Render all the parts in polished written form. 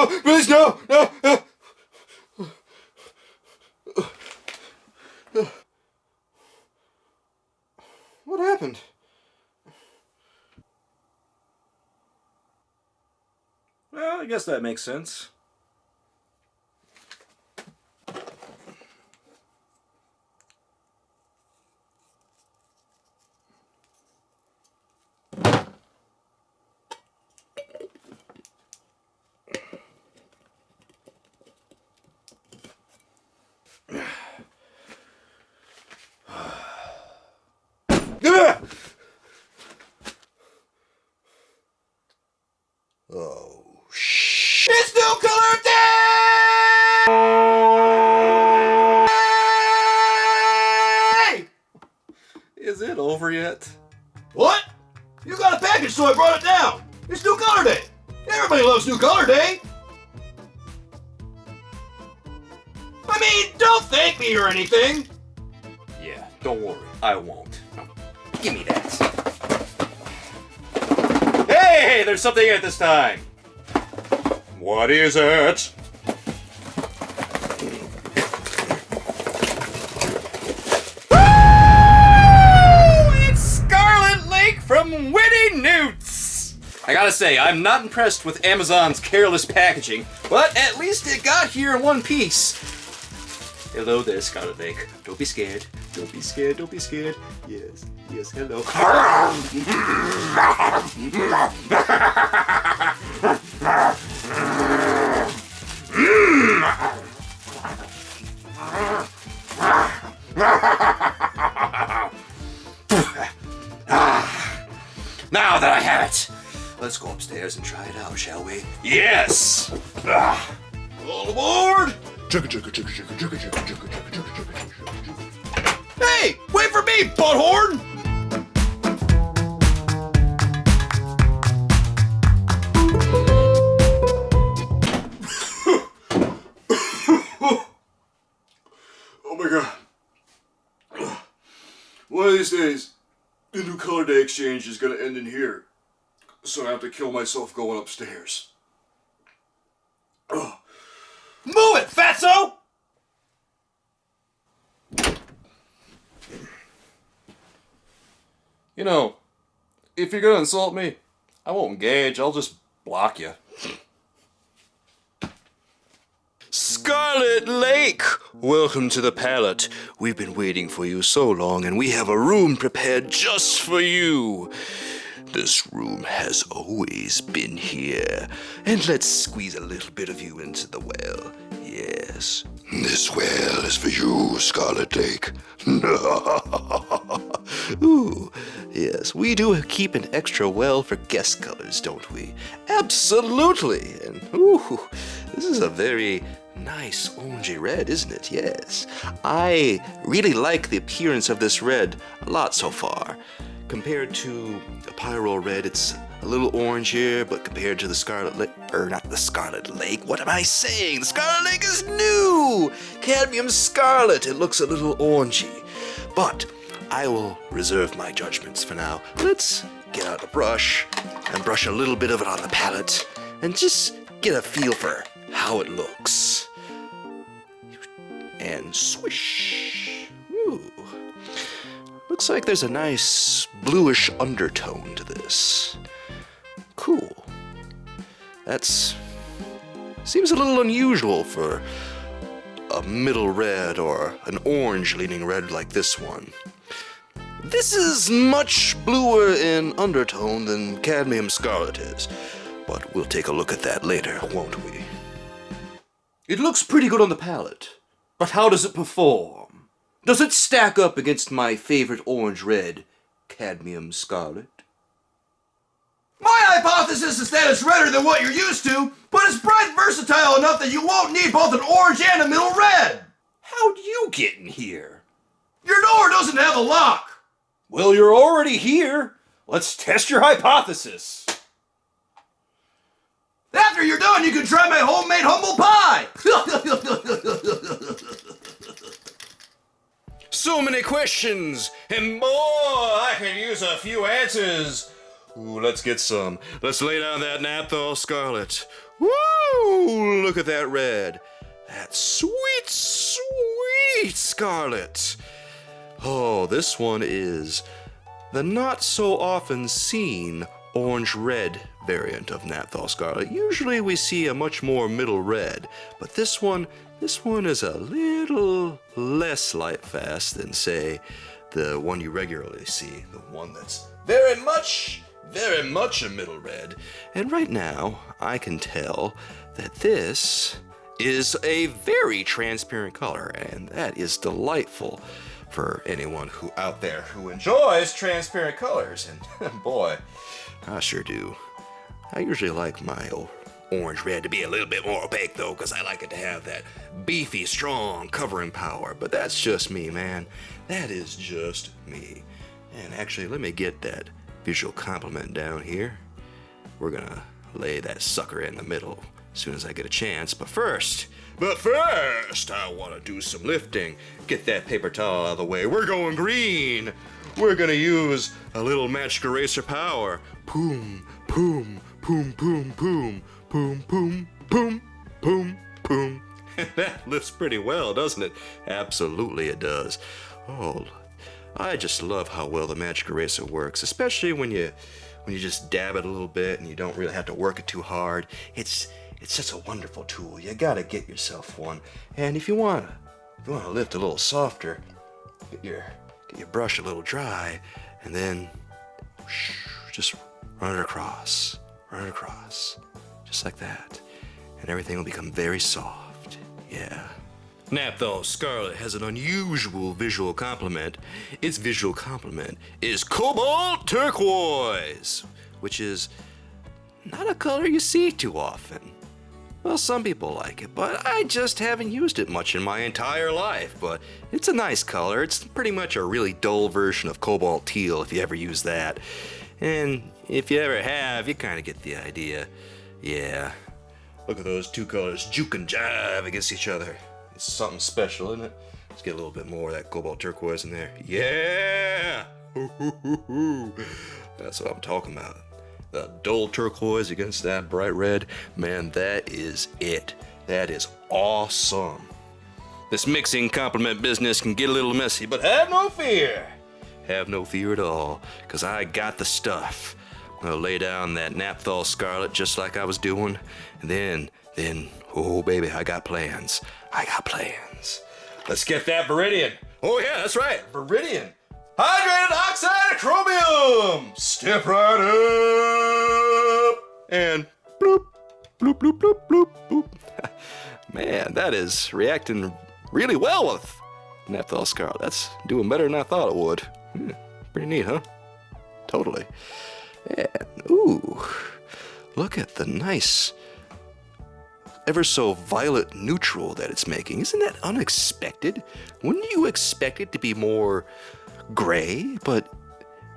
no, please, no, no. What happened? Well, I guess that makes sense. Oh, shit. It's new color day! Is it over yet? What? You got a package, so I brought it down. It's new color day. Everybody loves new color day. I mean, don't thank me or anything. Yeah, don't worry, I won't. No, give me that. Hey, there's something in it this time. What is it? It's Scarlet Lake from Witty Newts! I gotta say, I'm not impressed with Amazon's careless packaging, but at least it got here in one piece. Hello there, Scarlet Lake. Don't be scared. Don't be scared. Don't be scared. Yes. Yes, hello. Now that I have it, let's go upstairs and try it out, shall we? Yes! All aboard! Hey, wait for me, butthorn! Oh my god. One of these days, the new color day exchange is gonna end in here. So I have to kill myself going upstairs. Ugh. Move it, fatso! You know, if you're gonna insult me, I won't engage, I'll just block you. Scarlet Lake! Welcome to the palette. We've been waiting for you so long, and we have a room prepared just for you. This room has always been here. And let's squeeze a little bit of you into the well. Yes. This well is for you, Scarlet Lake. Ooh, yes, we do keep an extra well for guest colors, don't we? Absolutely. And ooh, this is a very nice orangey red, isn't it? Yes. I really like the appearance of this red a lot so far. Compared to the Pyro Red, it's a little orange here, but compared to the Scarlet Lake, not the Scarlet Lake, what am I saying? The Scarlet Lake is new! Cadmium Scarlet, it looks a little orangey. But I will reserve my judgments for now. Let's get out a brush and brush a little bit of it on the palette and just get a feel for how it looks. And swish. Ooh. Looks like there's a nice bluish undertone to this. Cool. That's... seems a little unusual for a middle red or an orange-leaning red like this one. This is much bluer in undertone than Cadmium Scarlet is, but we'll take a look at that later, won't we? It looks pretty good on the palette, but how does it perform? Does it stack up against my favorite orange-red, Cadmium Scarlet? My hypothesis is that it's redder than what you're used to, but it's bright and versatile enough that you won't need both an orange and a middle red. How'd you get in here? Your door doesn't have a lock. Well, you're already here. Let's test your hypothesis. After you're done, you can try my homemade humble pie. So many questions, and boy, I could use a few answers. Ooh, let's get some. Let's lay down that Naphthol Scarlet. Woo! Woo! Look at that red. That sweet, sweet scarlet. Oh, this one is the not so often seen orange-red variant of Naphthol Scarlet. Usually we see a much more middle red, but this one is a little less light fast than, say, the one you regularly see, the one that's very much a middle red. And right now, I can tell that this is a very transparent color, and that is delightful for anyone who out there who enjoys transparent colors. And boy, I sure do. I usually like my orange red to be a little bit more opaque though, because I like it to have that beefy, strong covering power. But that's just me, man. That is just me. And actually, let me get that visual complement down here. We're gonna lay that sucker in the middle as soon as I get a chance. But first, I want to do some lifting. Get that paper towel out of the way. We're going green. We're gonna use a little magic eraser power. Boom, boom, boom, boom, boom, boom, boom, boom, boom, boom. That lifts pretty well, doesn't it? Absolutely it does. Oh, I just love how well the magic eraser works, especially when you just dab it a little bit and you don't really have to work it too hard. It's such a wonderful tool. You gotta get yourself one. And if you wanna lift a little softer, get your brush a little dry, and then just run it across, just like that, and everything will become very soft. Yeah. Naphthol Scarlet has an unusual visual complement. Its visual complement is cobalt turquoise, which is not a color you see too often. Well, some people like it, but I just haven't used it much in my entire life. But it's a nice color. It's pretty much a really dull version of cobalt teal if you ever use that. And if you ever have, you kind of get the idea. Yeah. Look at those two colors juke and jive against each other. It's something special, isn't it? Let's get a little bit more of that cobalt turquoise in there. Yeah! That's what I'm talking about. The dull turquoise against that bright red. Man, that is it. That is awesome. This mixing complement business can get a little messy, but have no fear. Have no fear at all, because I got the stuff. I'm gonna lay down that Naphthol Scarlet just like I was doing, and then, oh baby, I got plans. Let's get that Viridian. Oh yeah, that's right, Viridian. Hydrated oxide of chromium. Step right up. And bloop, bloop, bloop, bloop, bloop, bloop. Man, that is reacting really well with Naphthol Scarlet. That's doing better than I thought it would. Pretty neat, huh? Totally. And, ooh, look at the nice, ever so violet neutral that it's making. Isn't that unexpected? Wouldn't you expect it to be more gray? But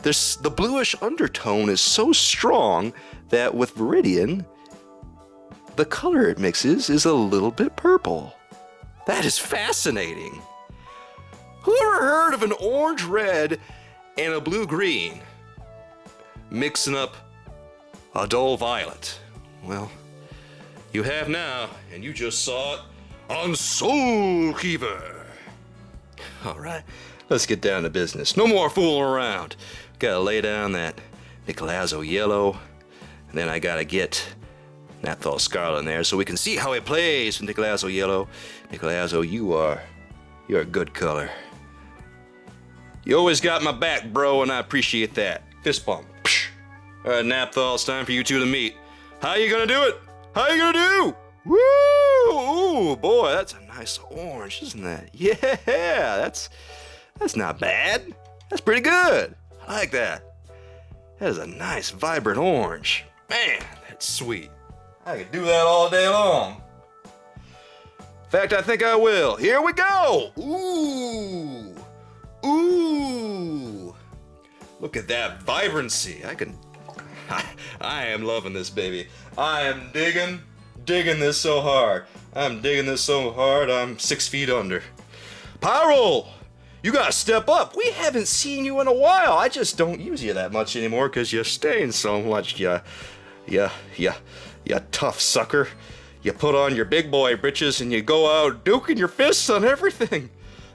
the bluish undertone is so strong that with Viridian, the color it mixes is a little bit purple. That is fascinating. Who ever heard of an orange red and a blue green mixing up a dull violet? Well, you have now, and you just saw it on Soul Cleaver. All right, let's get down to business. No more fooling around. Gotta lay down that Nicolazo yellow, and then I gotta get Naphthol Scarlet in there so we can see how it plays with Nicolazo yellow. Nicolazo, you're a good color. You always got my back, bro, and I appreciate that. Fist bump. All right, Naphthol, it's time for you two to meet. How you gonna do it? How you gonna do? Woo! Ooh, boy, that's a nice orange, isn't that? Yeah, that's not bad. That's pretty good. I like that. That is a nice, vibrant orange. Man, that's sweet. I could do that all day long. In fact, I think I will. Here we go. Ooh. Ooh. Look at that vibrancy. I am loving this baby. I am digging this so hard. I'm digging this so hard, I'm 6 feet under. Pyro, you gotta step up. We haven't seen you in a while. I just don't use you that much anymore because you're staying so much. You tough sucker. you put on your big boy britches and you go out duking your fists on everything.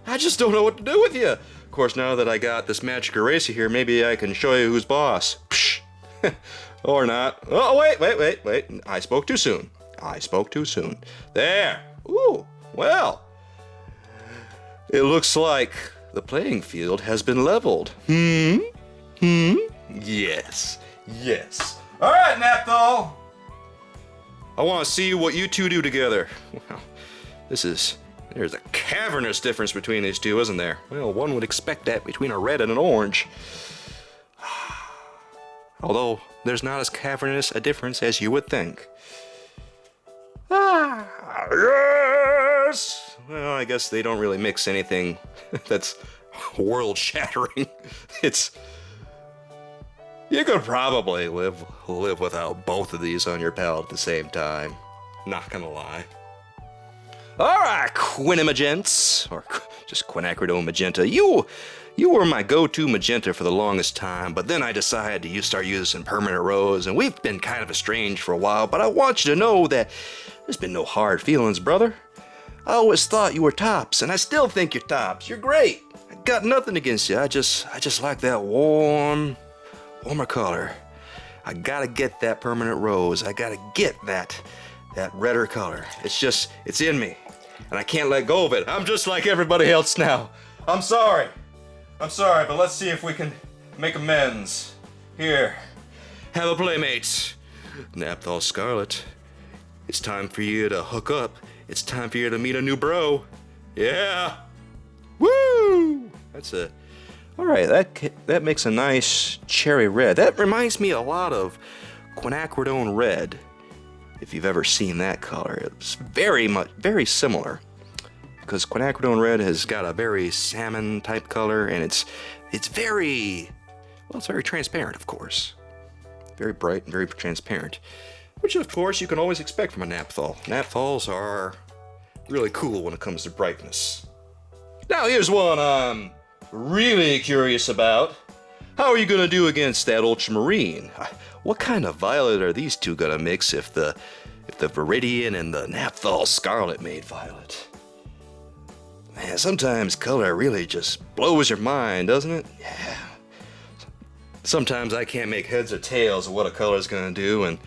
I just don't know what to do with you. Of course, now that I got this magic eraser here, maybe I can show you who's boss. Psh. Or not. Oh, wait. I spoke too soon. There. Ooh, well. It looks like the playing field has been leveled. Yes. All right, Naphthol. I want to see what you two do together. Wow, there's a cavernous difference between these two, isn't there? Well, one would expect that between a red and an orange. Although, there's not as cavernous a difference as you would think. Yes! Well, I guess they don't really mix anything that's world-shattering. You could probably live without both of these on your palette at the same time. Not gonna lie. Alright, Quinimagents, or just quinacridone magenta. You were my go-to magenta for the longest time, but then I decided to start using permanent rose, and we've been kind of estranged for a while, but I want you to know that there's been no hard feelings, brother. I always thought you were tops, and I still think you're tops. You're great. I got nothing against you. I just like that warmer color. I gotta get that permanent rose. I gotta get that redder color. It's in me, and I can't let go of it. I'm just like everybody else now. I'm sorry, but let's see if we can make amends. Here, have a playmate. Naphthol Scarlet. It's time for you to hook up. It's time for you to meet a new bro. Yeah. Woo! All right, that makes a nice cherry red. That reminds me a lot of quinacridone red. If you've ever seen that color, it's very similar. Because quinacridone red has got a very salmon type color, and it's very transparent, of course. Very bright and very transparent. Which, of course, you can always expect from a naphthol. Naphthols are really cool when it comes to brightness. Now, here's one I'm really curious about. How are you going to do against that ultramarine? What kind of violet are these two going to mix if the Viridian and the Naphthol Scarlet made violet? Man, sometimes color really just blows your mind, doesn't it? Yeah. Sometimes I can't make heads or tails of what a color's going to do, and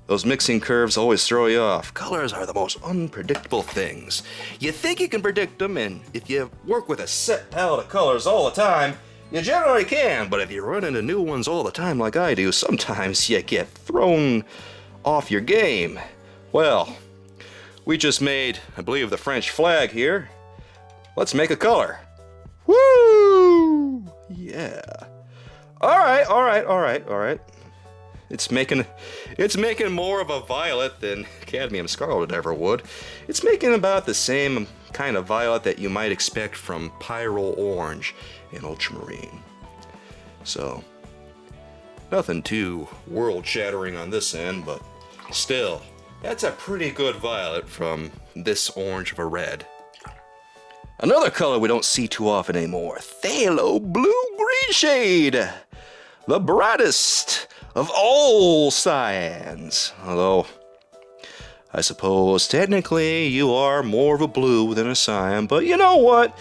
those mixing curves always throw you off. Colors are the most unpredictable things. You think you can predict them, and if you work with a set palette of colors all the time, you generally can, but if you run into new ones all the time like I do, sometimes you get thrown off your game. Well, we just made, I believe, the French flag here. Let's make a color. Woo! Yeah. All right. It's making more of a violet than Cadmium Scarlet ever would. It's making about the same kind of violet that you might expect from Pyro Orange and Ultramarine. So, nothing too world-shattering on this end, but still, that's a pretty good violet from this orange of a red. Another color we don't see too often anymore, phthalo blue-green shade. The brightest of all cyans. Although, I suppose technically you are more of a blue than a cyan, but you know what?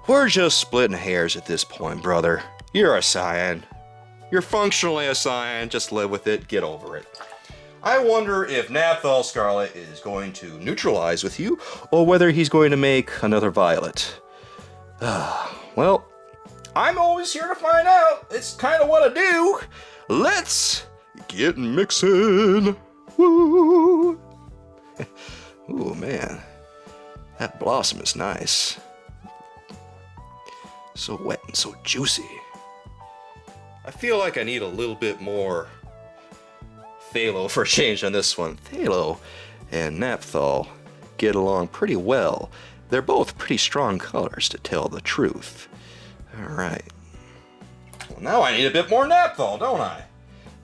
We're just splitting hairs at this point, brother. You're a cyan. You're functionally a cyan, just live with it, get over it. I wonder if Naphthol Scarlet is going to neutralize with you, or whether he's going to make another violet. Well, I'm always here to find out. It's kind of what I do. Let's get mixing. Woo! Ooh, man. That blossom is nice. So wet and so juicy. I feel like I need a little bit more phthalo for a change on this one. Phthalo and Naphthol get along pretty well. They're both pretty strong colors, to tell the truth. Alright. Well, now I need a bit more Naphthol, don't I?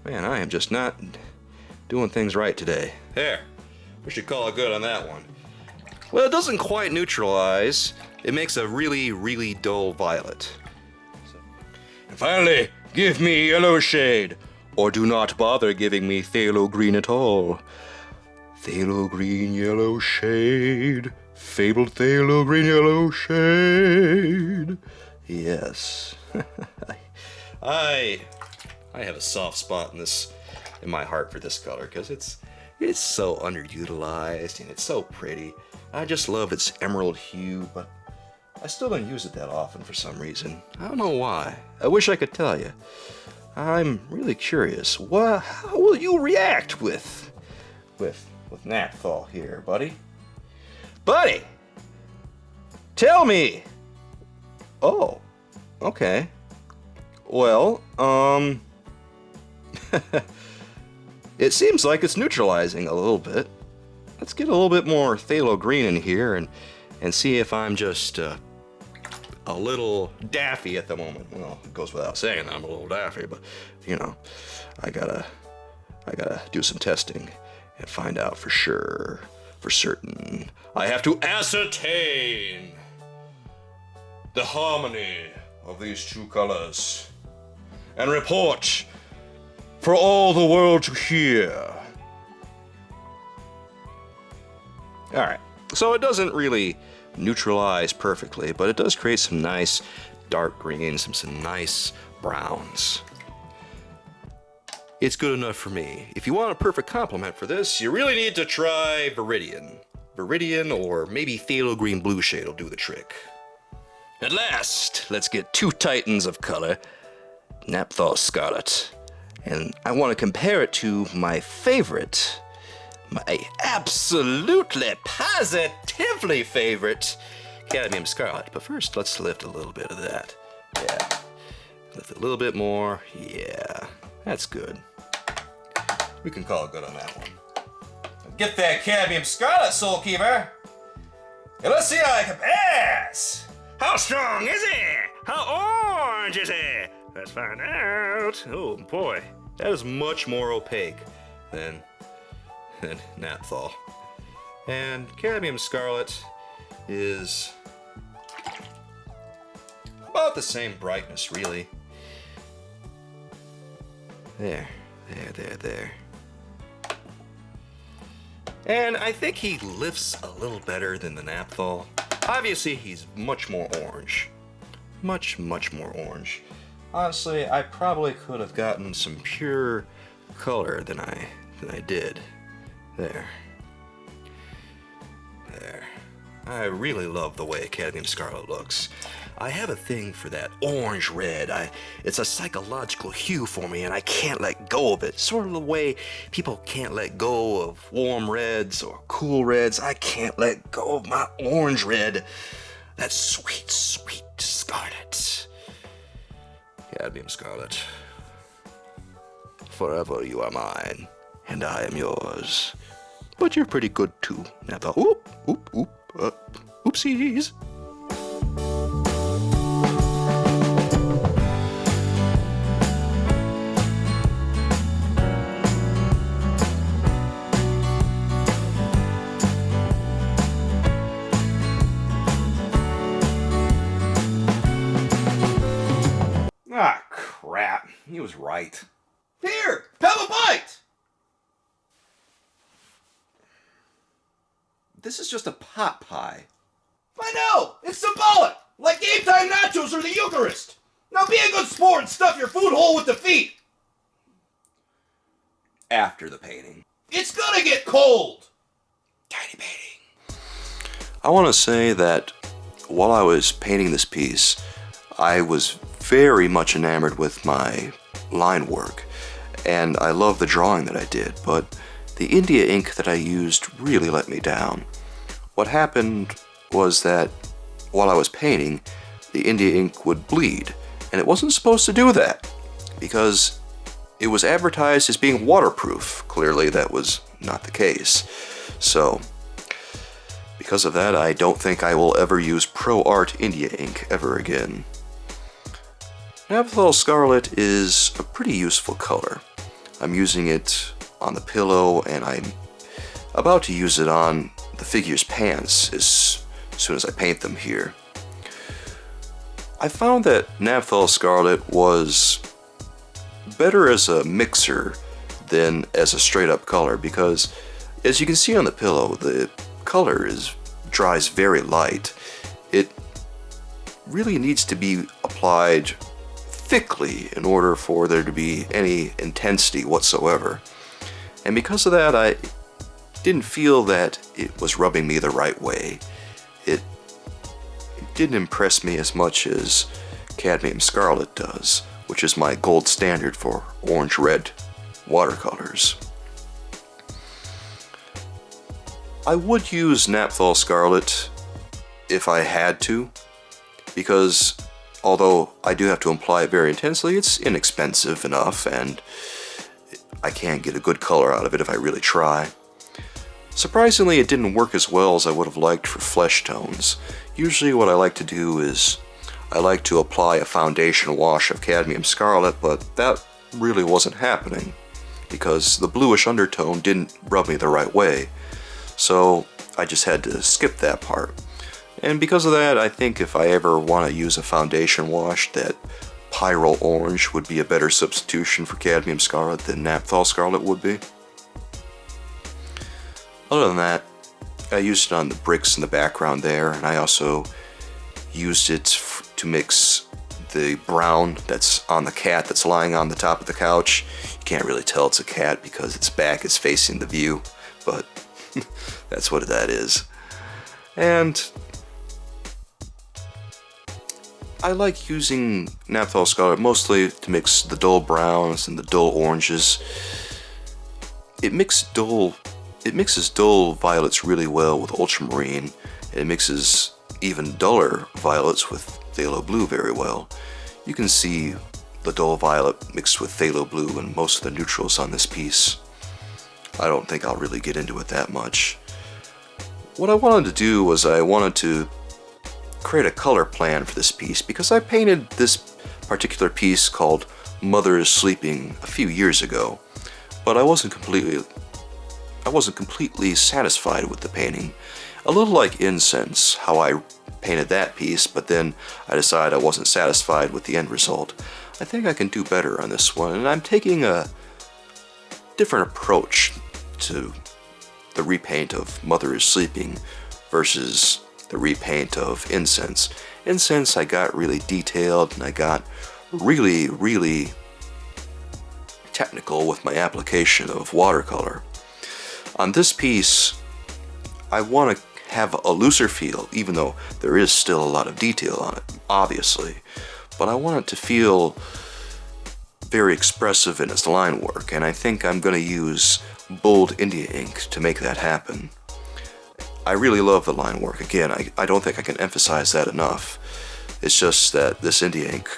Man, I am just not doing things right today. There. We should call it good on that one. Well, it doesn't quite neutralize. It makes a really, really dull violet. And finally, give me yellow shade, or do not bother giving me phthalo green at all. phthalo green yellow shade. Fabled phthalo green yellow shade. Yes. I have a soft spot in my heart for this color because it's so underutilized and it's so pretty. I just love its emerald hue, but I still don't use it that often for some reason. I don't know why. I wish I could tell you. I'm really curious. How will you react with Naphthol here, buddy? Buddy! Tell me! Oh, okay. Well, it seems like it's neutralizing a little bit. Let's get a little bit more phthalo green in here and see if I'm just a little daffy at the moment. Well, it goes without saying I'm a little daffy, but you know, I gotta do some testing and find out for sure, for certain. I have to ascertain the harmony of these two colors and report for all the world to hear. Alright, so it doesn't really neutralize perfectly, but it does create some nice dark greens and some nice browns. It's good enough for me. If you want a perfect complement for this, you really need to try Viridian. Viridian or maybe phthalo green blue shade will do the trick. At last, let's get two titans of color, Naphthol Scarlet. And I want to compare it to my favorite, my absolutely, positively favorite Cadmium Scarlet. But first, let's lift a little bit of that. Yeah. Lift a little bit more. Yeah. That's good. We can call it good on that one. Get that Cadmium Scarlet, Soulkeeper! And let's see how it compares! How strong is it? How orange is it? Let's find out. Oh boy, that is much more opaque than Naphthol. And Cadmium Scarlet is about the same brightness, really. There. And I think he lifts a little better than the Naphthol. Obviously, he's much more orange. Much more orange. Honestly, I probably could have gotten some pure color than I did. There. I really love the way Cadmium Scarlet looks. I have a thing for that orange red. It's a psychological hue for me and I can't let go of it. Sort of the way people can't let go of warm reds or cool reds. I can't let go of my orange red. That sweet, sweet scarlet. Cadmium Scarlet. Forever you are mine, and I am yours. But you're pretty good too, Naphthol. Oopsies. Ah, crap. He was right. Here, have a bite! This is just a pot pie. I know! It's symbolic! Like game time nachos or the Eucharist! Now be a good sport and stuff your food hole with the feet! After the painting. It's gonna get cold! Tiny painting. I want to say that while I was painting this piece, I was very much enamored with my line work, and I love the drawing that I did, but the India ink that I used really let me down. What happened was that while I was painting, the India ink would bleed, and it wasn't supposed to do that, because it was advertised as being waterproof. Clearly that was not the case. So, because of that, I don't think I will ever use Pro Art India ink ever again. Naphthol Scarlet is a pretty useful color. I'm using it on the pillow, and I'm about to use it on the figure's pants as soon as I paint them here. I found that Naphthol Scarlet was better as a mixer than as a straight up color, because As you can see on the pillow, the color dries very light. It really needs to be applied thickly in order for there to be any intensity whatsoever. And because of that, I didn't feel that it was rubbing me the right way. It didn't impress me as much as Cadmium Scarlet does, which is my gold standard for orange-red watercolors. I would use Naphthol Scarlet if I had to, because although I do have to apply it very intensely, it's inexpensive enough and I can get a good color out of it if I really try. Surprisingly, it didn't work as well as I would have liked for flesh tones. Usually what I like to do is I like to apply a foundation wash of Cadmium Scarlet, but that really wasn't happening because the bluish undertone didn't rub me the right way. So I just had to skip that part. And because of that, I think if I ever want to use a foundation wash, that Pyro Orange would be a better substitution for Cadmium Scarlet than Naphthol Scarlet would be. Other than that, I used it on the bricks in the background there, and I also used it to mix the brown that's on the cat that's lying on the top of the couch. You can't really tell it's a cat because its back is facing the view, but that's what that is. And I like using Naphthol Scarlet mostly to mix the dull browns and the dull oranges. It mixes dull violets really well with ultramarine, and it mixes even duller violets with phthalo blue very well. You can see the dull violet mixed with phthalo blue in most of the neutrals on this piece. I don't think I'll really get into it that much. What I wanted to do was I wanted to create a color plan for this piece because I painted this particular piece called Mother is Sleeping a few years ago, but I wasn't completely satisfied with the painting. A little like Incense, how I painted that piece, but then I decided I wasn't satisfied with the end result. I think I can do better on this one, and I'm taking a different approach to the repaint of Mother is Sleeping versus the repaint of Incense. Incense I got really detailed and I got really technical with my application of watercolor. On this piece, I want to have a looser feel, even though there is still a lot of detail on it, obviously, but I want it to feel very expressive in its line work, and I think I'm going to use bold India ink to make that happen. I really love the line work. Again, I don't think I can emphasize that enough. It's just that this India ink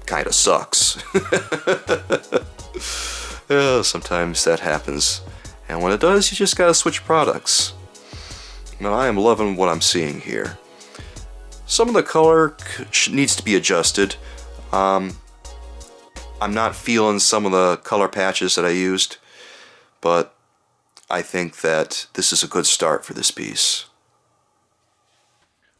kind of sucks. Sometimes that happens, and when it does, you just gotta switch products. Now, I am loving what I'm seeing here. Some of the color needs to be adjusted. I'm not feeling some of the color patches that I used, but I think that this is a good start for this piece.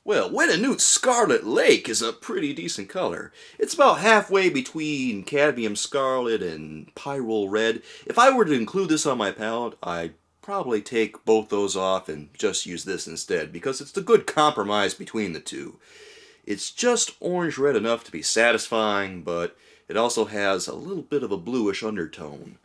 Well, Winsor Scarlet Lake is a pretty decent color. It's about halfway between Cadmium Scarlet and Pyrrole Red. If I were to include this on my palette, I'd probably take both those off and just use this instead, because it's a good compromise between the two. It's just orange-red enough to be satisfying, but it also has a little bit of a bluish undertone,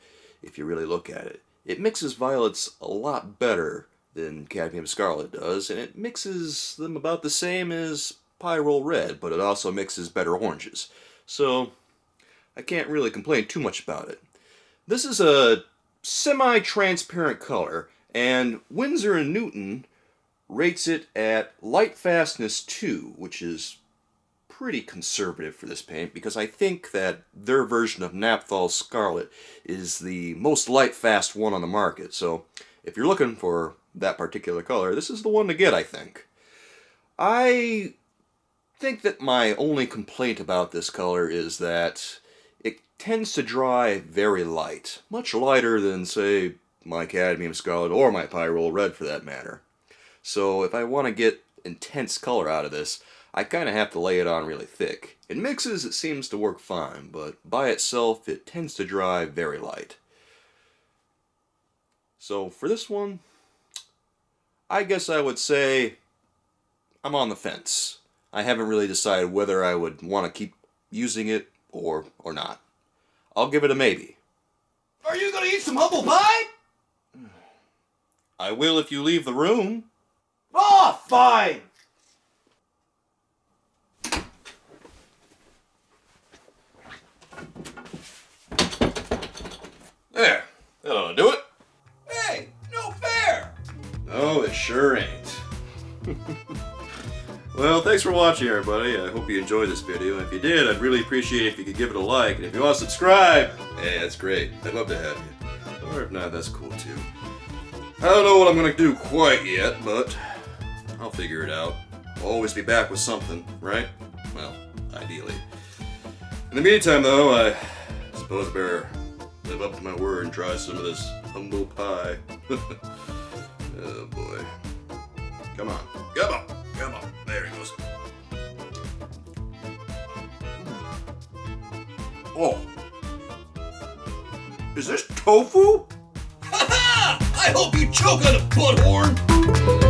if you really look at it. It mixes violets a lot better than Cadmium Scarlet does, and it mixes them about the same as Pyrrole Red, but it also mixes better oranges. So, I can't really complain too much about it. This is a semi-transparent color, and Winsor & Newton rates it at Lightfastness 2, which is pretty conservative for this paint, because I think that their version of Naphthol Scarlet is the most light-fast one on the market. So if you're looking for that particular color, this is the one to get, I think. I think that my only complaint about this color is that it tends to dry very light, much lighter than, say, my Cadmium Scarlet or my Pyrrole Red for that matter. So if I want to get intense color out of this, I kind of have to lay it on really thick. In mixes, it seems to work fine, but by itself, it tends to dry very light. So for this one, I guess I would say I'm on the fence. I haven't really decided whether I would want to keep using it or not. I'll give it a maybe. Are you gonna eat some humble pie? I will if you leave the room. Oh, fine! There, that ought to do it. Hey, no fair! No, it sure ain't. Well, thanks for watching, everybody. I hope you enjoyed this video. If you did, I'd really appreciate it if you could give it a like. And if you want to subscribe, hey, that's great. I'd love to have you. Or if not, that's cool too. I don't know what I'm going to do quite yet, but I'll figure it out. I'll always be back with something, right? Well, ideally. In the meantime, though, I suppose I better live up to my word and try some of this humble pie. Oh boy. Come on. Come on. Come on. There he goes. Oh. Is this tofu? Ha ha! I hope you choke on a butthorn!